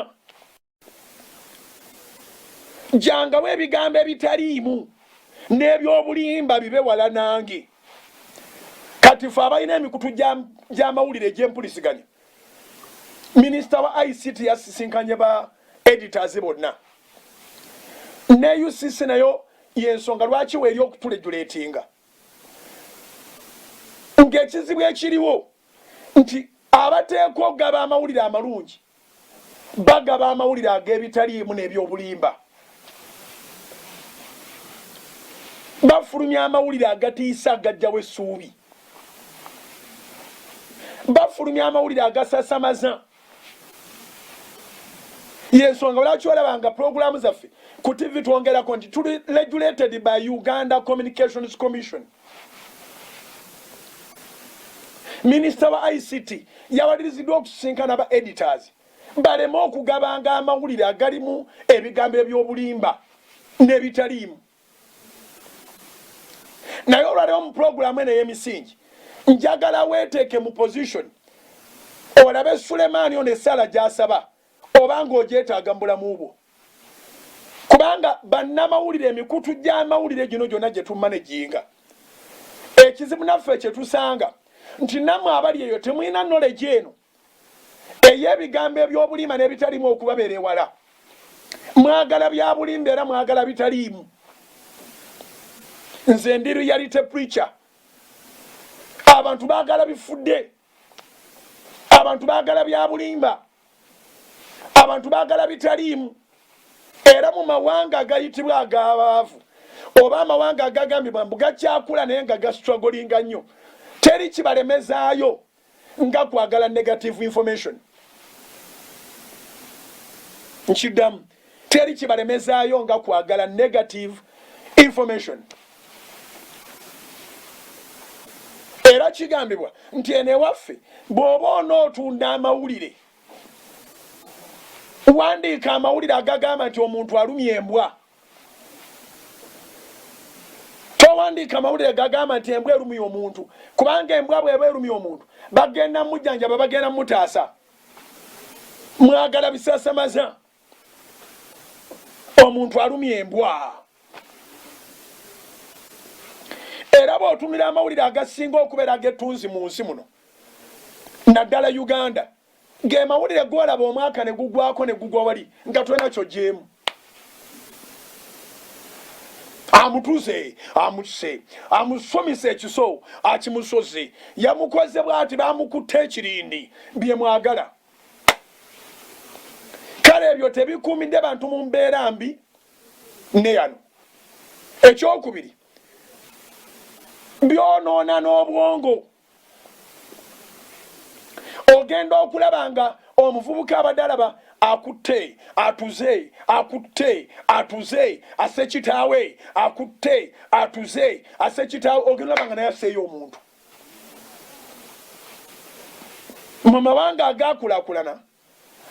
jangawo ebigambo ebitaliimu n'ebyobulimba bibe wala nange kati fe abalina emikutu gy'amawulire egy'empulisiganya minisita wa ICT yasisinkanye ba editors bonna ne UCC nayo yensonga lwaki weeri okutulejuleetinga ng'ekizibu ekiriwo nti abateekwa okugaba amawulire amalungi bagaba amawulire ag'ebitaliimu n'ebyobulimba bafulumya amawulire agatiisa agajjawo essuubi bafulumya amawulire agasasamaza yensonga lwaki olabanga programu zaffe ku TV twongerako nti tuli regulated by Uganda Communications Commission. Minisita wa ICT yawaliriziddwa okusisinkana ba editors baleme okugabanga amawulire agalimu ebigambo ebyobulimba n'ebitaliimu. Naye olwaleero mu programu eno ey'emisingi njagala weeteeke mu position olabe Sulemaani ono essaala gy'asaba obanga ogyetaaga mu bulamu bwo kubanga bannamawulire emikutu gy'amawulire gino gyonna gye tummanejinga ekizibu naffe kye tusanga nti nammwe abali eyo temulina knowledge eno ey'ebigambo eby'obulima n'ebitalimu okubabeera ewala mwagala bya bulimba era mwagala bitaliimu nze ndi reality preacher abantu baagala bifudde abantu baagala bya bulimba abantu baagala bitaliimu era mu mawanga agayitibwa ag'abaavu oba amawanga agagambibwa mbu gakyakula naye nga gastrugglinga nnyo teri kibalemezaayo nga kwagala negative information nkiddamu teri kibalemezaayo nga kwagala negative information era kigambibwa nti eno ewaffe bw'oba onootunda amawulire wandiika amawulire agagamba nti omuntu alumya embwa towandiika amawulire gagamba nti embwa erumya omuntu kubanga embwa bw'eba erumya omuntu bagenda mujjanjaba bagenda mutaasa mwagala bisasamaza omuntu alumya embwa era bw'otumira amawulire agasinga okubeera ag'ettunzi mu nsi muno naddala Uganda ge mawulire gwolaba omwaka ne gugwako ne gugwa wali nga tulina kyogyeemu amutuze amuse amusomisa ekiso akimusoze yamukoze bw'ati bamukutte ekirindi bye mwagala kale ebyo tebikuumidde bantu mu mbeera mbi ne yano ekyokubiri byonoona n'obwongo ogenda okulaba nga omuvubuka abadalaba akutte atuze akutte atuze asse kitaawe akutte atuze asse kitaawe ogenda olaba nga naye asseeyo omuntu mu mawanga agakulakulana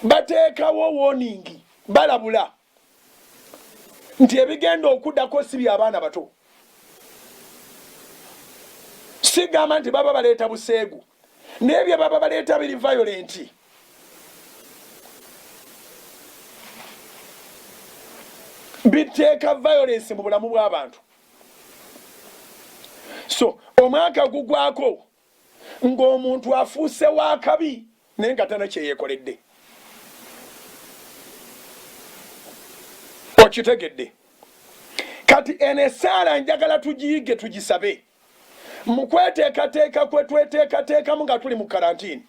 bateekawo warning balabula nti ebigenda okuddako si by'abaana bato sigamba nti baba baleeta buseegu naye bye baba baleeta biri violent biteeka violence mu bulamu bw'abantu so omwaka gugwako ng'omuntu afuuse wakabi naye nga tana kyeyekoledde okitegedde kati eno essaala njagala tugiyige tugisabe mu kweteekateeka kwe tweteekateekamu nga tuli mu karantini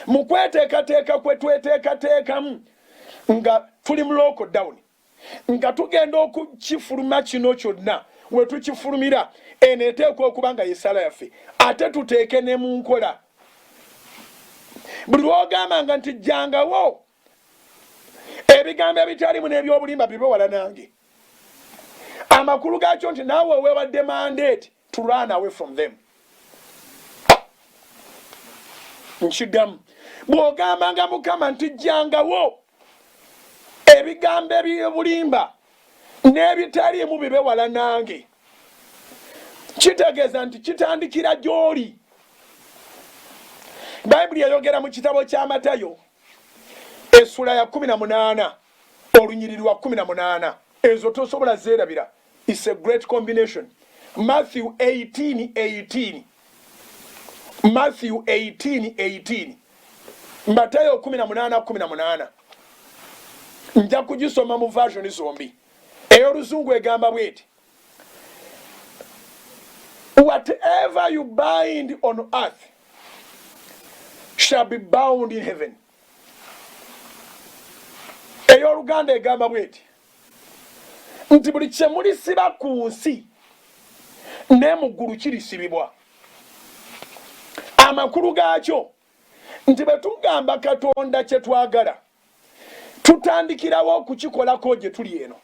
mu kweteekateeka kwe tweteekateekamu nga tuli mu lockdown nga tugenda okukifuluma kino kyonna we tukifulumira eno eteekwa okuba nga yessaala yaffe ate tuteeke ne mu nkola buli lw'ogambanga nti jjangawo ebigambo ebitalimu n'ebyobulimba bibe wala nange amakulu gaakyo nti naawe weewadde mandate to run away from them nkiddamu bw'ogambanga mukama nti jjangawo ebigambo ebyobulimba n'ebitalimu bibe wala nange kitegeeza nti kitandikira gy'oli bayibuli eyogera mu kitabo kya Matayo essula ya 18 olunyiriri lwa 18 ezo tosobola zeerabira. It's a great combination. Matthew 18:18 Matthew 18:18 Matayo 18:18 nja kugisoma mu version zombi ey'oluzungu egamba bweti whatever you bind on earth shall be bound in heaven. Ey'oluganda egamba bweti nti buli kye mulisiba ku nsi ne mu ggulu kirisibibwa. Amakulu gaakyo nti bwe tugamba Katonda kye twagala tutandikirawo okukikolako gye tuli eno.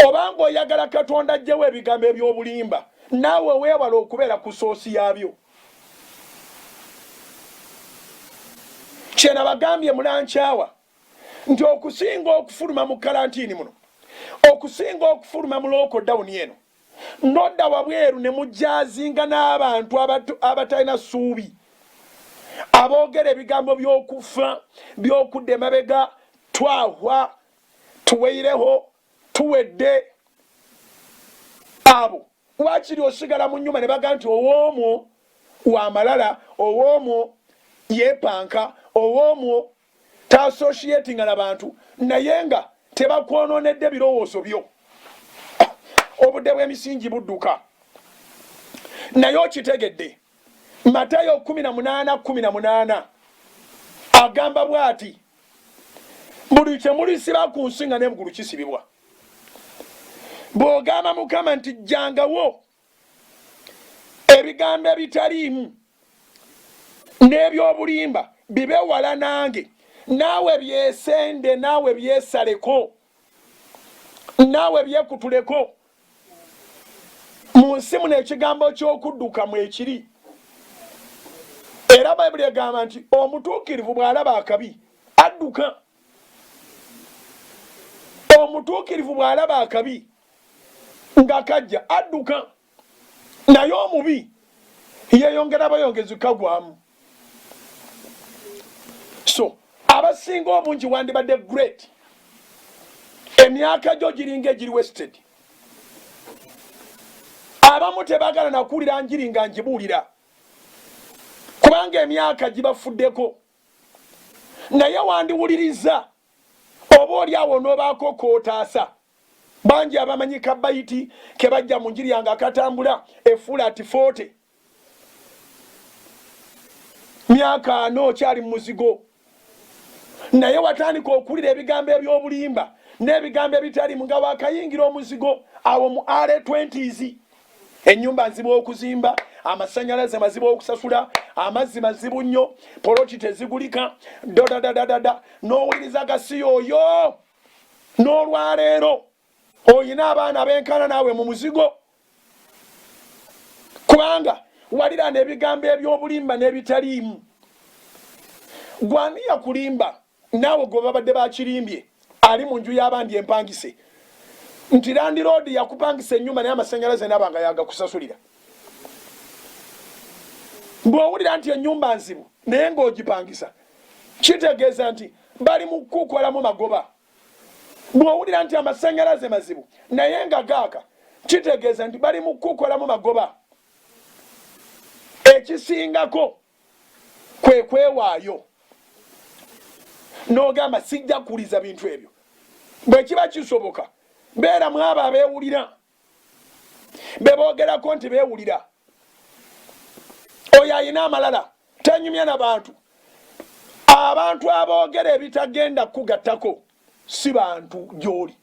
Obanga oyagala Katonda ajjewo ebigambo eby'obulimba naawe weewala okubeera ku soosi yaabyo. Kyena bagambye mulankyawa nti okusinga okufuluma mu karantini muno, okusinga okufuluma mu lockdown eno, nodda wabweru ne mujjaazinga n'abantu abatalina ssuubi, aboogera ebigambo by'okufa by'okudda emabega twahwa tuweireho tuwedde abo wakiri osigala mu nnyuma ne baga nti owoomwo wamalala owoomwo yeepanka owoomwo taasosietinga n'abantu naye nga tebakwonoonedde birowoozo byo obudde bw'emisingi budduka naye okitegedde Matayo 18:18 agamba bw'ati buli kye mulisiba ku nsi nga n'eggulu kisibibwa bw'ogamba Mukama nti jjangawo ebigambo ebitaliimu n'ebyobulimba bibe wala nange naawe byesende naawe byesaleko naawe byekutuleko mu nsi muno ekigambo ky'okudduka mu ekiri era Bayibuli egamba nti omutuukirivu bw'alaba akabi adduka omutuukirivu bw'alaba akabi nga kajja adduka naye omubi yeeyongera bayongezi kagwamu so abasinga obungi wandibadde great emyaka gyo giringa egiri wasted abamu tebaagala nakuwulira njiri nga ngibuulira kubanga emyaka gibafuddeko naye wandiwuliriza oba oli awo n'obaako kootaasa bangi abamanyi kabayiti ke bajja mu njiri yange akatambula efuula ati 40 myaka ano okyali mu muzigo naye watandika okuwulira ebigambo eby'obulimba n'ebigambo ebitaliimu nga wakayingira omuzigo awo mu R20s ennyumba nzibu okuzimba amasanyalaze mazibu okusasula amazzi mazibu nnyo poloti tezigulika dodadadadada n'owuliriza gasi oyo n'olwaleero oyina abaana benkana naawe mu muzigo kubanga walira n'ebigambo eby'obulimba n'ebitaliimu gwani yakulimba naawe gwe babadde bakirimbye ali mu nju y'abandi empangise nti landiroodi yakupangisa ennyumba naye amasanyalaze n'abanga yagakusasulira bw'owulira nti ennyumba nzibu naye ng'ogipangisa kitegeeza nti bali mu kukolamu magoba bw'owulira nti amasanyalaze mazibu naye nga gaaka kitegeeza nti bali mu kukolamu magoba ekisingako kwe kwewaayo n'ogamba sijja kuwuliza bintu ebyo bwe kiba kisoboka beera mu abo abeewulira be boogerako nti beewulira oyo ayina amalala tanyumya n'abantu abantu aboogera ebitagenda kugattako si bantu gy'oli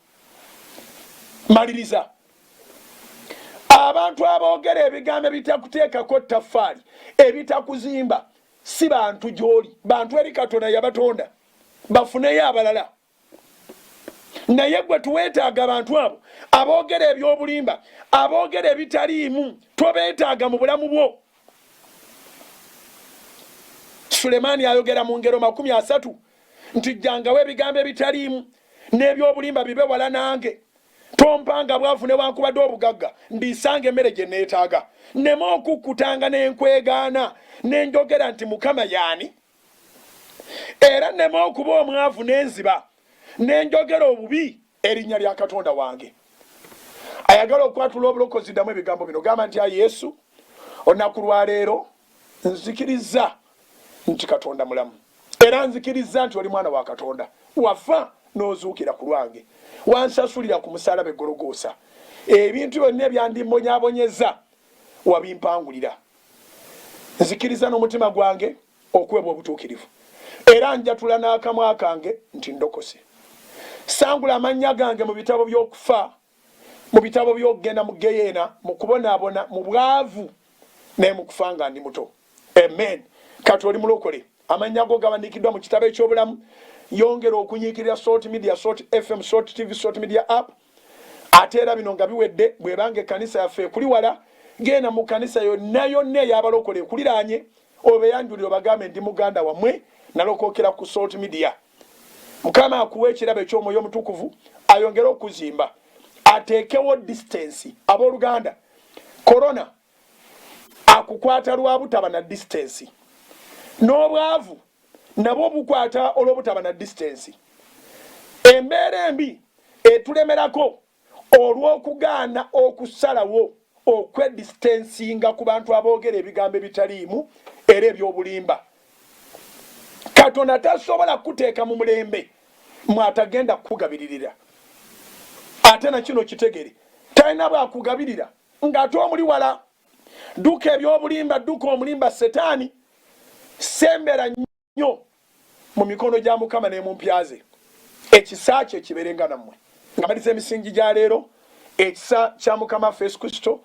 maliriza abantu aboogera ebigambo ebitakuteekako ttaffaali ebitakuzimba si bantu gy'oli bantu eri Katonda yabatonda bafuneyo abalala naye gwe tuweetaaga abantu abo aboogera eby'obulimba aboogera ebitaliimu tobeetaaga mu bulamu bwo Sulemaani ayogera mu ngero 30 nti jjangawo ebigambo ebitaliimu n'ebyobulimba bibe wala nange tompanga bwavu newankubadde obugagga ndiisanga emmere gye neetaaga nneme okukkutanga n'enkwegaana n'enjogera nti Mukama yaani era nneme okuba omwavu n'enziba n'enjogera obubi erinnya lya Katonda wange ayagala okwatula obulokozi ddamu ebigambo bino gamba nti Yesu olunaku lwa leero nzikiriza nti Katonda mulamu era nzikiriza nti oli mwana wa Katonda wafa n'ozuukira ku lwange wansasulira ku musaalaba Gologoosa ebintu byonna ebyandimbonyabonyeza wabimpangulira nzikiriza n'omutima gwange okuwebwa obutuukirivu era njatula n'akamwa kange nti ndokose sangula amannya gange mu bitabo by'okufa mu bitabo by'okugenda mu geyeena mu kubonaabona mu bwavu naye mu kufa nga ndi muto amen kati oli mulokole amannya go gawandiikiddwa mu kitabo eky'obulamu yongera okunyiikirira Salt Media, Salt FM, Salt TV, Salt Media app ate era bino nga biwedde bwebanga ekkanisa yaffe ekuli wala genda mu kkanisa yonna ey'abalokole ekuliraanye obeyanjulire obagambe ndi muganda wammwe nalokookera ku Salt Media. Mukama akuwa ekirabo eky'omwoyo omutukuvu ayongere okuzimba ateekewo distance abooluganda korona akukwata lwa butaba na distance n'obwavu nabwo bukwata olw'obutaba na distance. Embeera embi etulemerako olw'okugaana okusalawo okwedistansinga ku bantu aboogera ebigambo ebitaliimu era eby'obulimba. Katonda tasobola kuteeka mu mulembe mwatagenda kukugabiririra. Ate na kino kitegere, talina bwakugabirira ng'ate omuli wala. Duka eby'obulimba, duka omulimba Setaani, sembera nnyo mu mikono gya Mukama ne mu mpya ze. Ekisa kye kibeerenga nammwe. Nga maliza emisingi gya leero, ekisa kya Mukama Yesu Kristo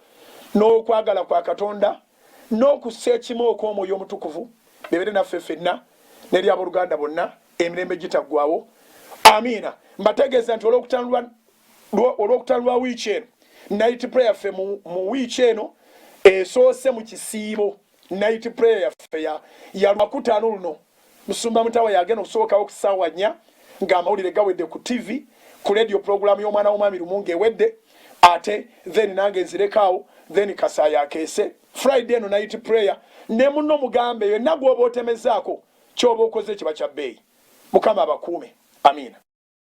n'okwagala kwa Katonda n'okussa ekimu okw'Omwoyo Omutukuvu bibeere naffe ffenna n'eri abooluganda bonna emirembe gitaggwaawo. Amiina. Mbategeeza nti olw'okutandwa wiiki eno night prayer yaffe mu wiiki eno esoose mu kisiibo. Night prayer yaffe ya Lwakutaano luno Musumba Mutawa yagenda okusookawo ku ssaawa 4 ng'amawulire gawedde ku TV ku radio program y'omwana w'omwami Lumunga ewedde, ate then nange nzirekaawo, then Kasaaya akeese. Friday eno night prayer ne munno mugambe yenna gw'oba otemezaako ky'oba okoze kiba kya bbeeyi. Mukama abakuume. Amiina.